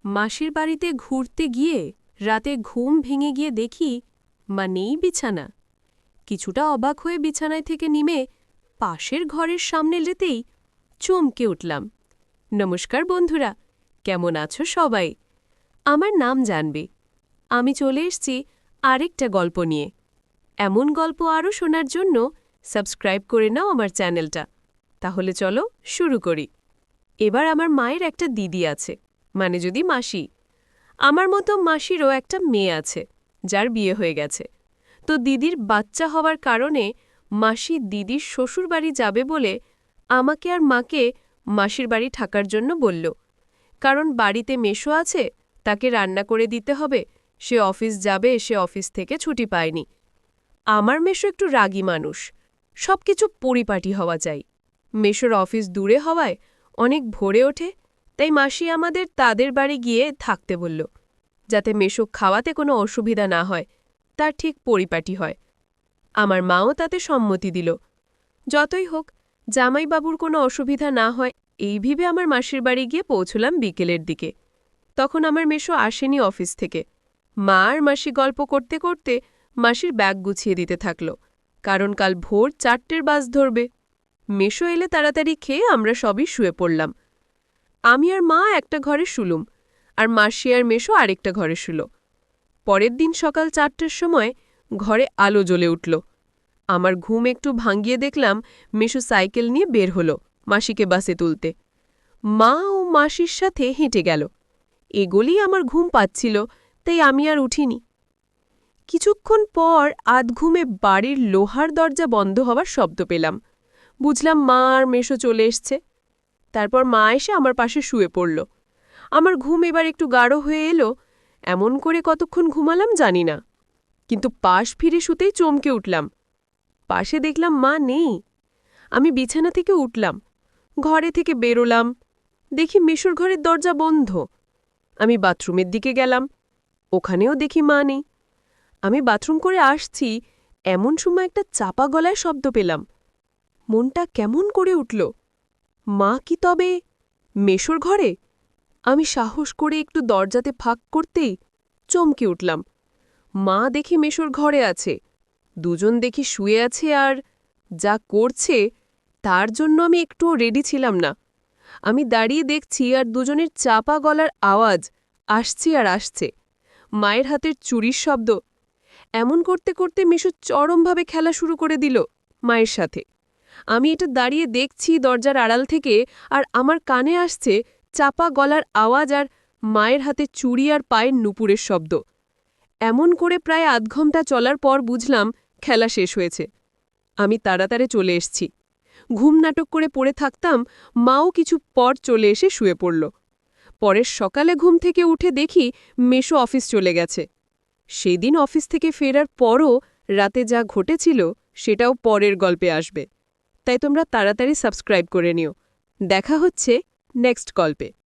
মাসির বাড়িতে ঘুরতে গিয়ে রাতে ঘুম ভেঙে গিয়ে দেখি মা নেই বিছানা। কিছুটা অবাক হয়ে বিছানায় থেকে নেমে পাশের ঘরের সামনে যেতেই চমকে উঠলাম। নমস্কার বন্ধুরা, কেমন আছো সবাই? আমার নাম জানবে। আমি চলে এসেছি আরেকটা গল্প নিয়ে। এমন গল্প আরও শোনার জন্য সাবস্ক্রাইব করে নাও আমার চ্যানেলটা। তাহলে চলো শুরু করি। এবার আমার মায়ের একটা দিদি আছে, মানে যদি মাসি। আমার মতো মাসিরও একটা মেয়ে আছে, যার বিয়ে হয়ে গেছে। তো দিদির বাচ্চা হওয়ার কারণে মাসি দিদির শ্বশুর বাড়ি যাবে বলে আমাকে আর মাকে মাসির বাড়ি থাকার জন্য বলল। কারণ বাড়িতে মেসো আছে, তাকে রান্না করে দিতে হবে, সে অফিস যাবে, সে অফিস থেকে ছুটি পায়নি। আমার মেসো একটু রাগী মানুষ, সব কিছু পরিপাটি হওয়া চাই। মেসোর অফিস দূরে হওয়ায় অনেক ভোরে ওঠে, তাই মাসি আমাদের তাদের বাড়ি গিয়ে থাকতে বলল, যাতে মেসো খাওয়াতে কোনো অসুবিধা না হয়, তার ঠিক পরিপাটি হয়। আমার মাও তাতে সম্মতি দিল। যতই হোক, জামাইবাবুর কোনো অসুবিধা না হয় এই ভেবে আমার মাসির বাড়ি গিয়ে পৌঁছলাম বিকেলের দিকে। তখন আমার মেসো আসেনি অফিস থেকে। মা আর মাসি গল্প করতে করতে মাসির ব্যাগ গুছিয়ে দিতে থাকল, কারণ কাল ভোর 4টের বাস ধরবে। মেসো এলে তাড়াতাড়ি খেয়ে আমরা সবই শুয়ে পড়লাম। আমি আর মা একটা ঘরে শুলুম, আর মাসি আর মেসো আরেকটা ঘরে শুল। পরের দিন সকাল 4টের সময় ঘরে আলো জ্বলে উঠল। আমার ঘুম একটু ভাঙিয়ে দেখলাম মেসো সাইকেল নিয়ে বের হলো মাসিকে বাসে তুলতে। মা ও মাসির সাথে হেঁটে গেল। এগুলি আমার ঘুম পাচ্ছিল, তাই আমি আর উঠিনি। কিছুক্ষণ পর আধঘুমে বাড়ির লোহার দরজা বন্ধ হওয়ার শব্দ পেলাম। বুঝলাম মা আর মেসো চলে এসছে। তারপর মা এসে আমার পাশে শুয়ে পড়ল। আমার ঘুম এবার একটু গাঢ় হয়ে এলো। এমন করে কতক্ষণ ঘুমালাম জানি না, কিন্তু পাশ ফিরে শুতেই চমকে উঠলাম। পাশে দেখলাম মা নেই। আমি বিছানা থেকে উঠলাম, ঘরে থেকে বেরোলাম, দেখি মেসোর ঘরের দরজা বন্ধ। আমি বাথরুমের দিকে গেলাম, ওখানেও দেখি মা নেই। আমি বাথরুম করে আসছি, এমন সময় একটা চাপা গলায় শব্দ পেলাম। মনটা কেমন করে উঠল। মা কি তবে মেসোর ঘরে? আমি সাহস করে একটু দরজাতে ফাঁক করতেই চমকে উঠলাম। মা দেখি মেসোর ঘরে আছে, দুজন দেখি শুয়ে আছে, আর যা করছে তার জন্য আমি একটুও রেডি ছিলাম না। আমি দাঁড়িয়ে দেখছি আর দুজনের চাপা গলার আওয়াজ আসছে আর আসছে। মায়ের হাতের চুরির শব্দ। এমন করতে করতে মেসো চরমভাবে খেলা শুরু করে দিল মায়ের সাথে। আমি এটা দাঁড়িয়ে দেখছি দরজার আড়াল থেকে, আর আমার কানে আসছে চাপা গলার আওয়াজ আর মায়ের হাতে চুড়ি আর পায়ের নুপুরের শব্দ। এমন করে প্রায় আধ ঘণ্টা চলার পর বুঝলাম খেলা শেষ হয়েছে। আমি তাড়াতাড়ি চলে এসছি। ঘুম নাটক করে পড়ে থাকতাম, মাও কিছু পর চলে এসে শুয়ে পড়ল। পরের সকালে ঘুম থেকে উঠে দেখি মেসো অফিস চলে গেছে। সেদিন অফিস থেকে ফেরার পরও রাতে যা ঘটেছিল সেটাও পরের গল্পে আসবে, তাই তোমরা তাড়াতাড়ি সাবস্ক্রাইব করে নিও। দেখা হচ্ছে নেক্সট গল্পে।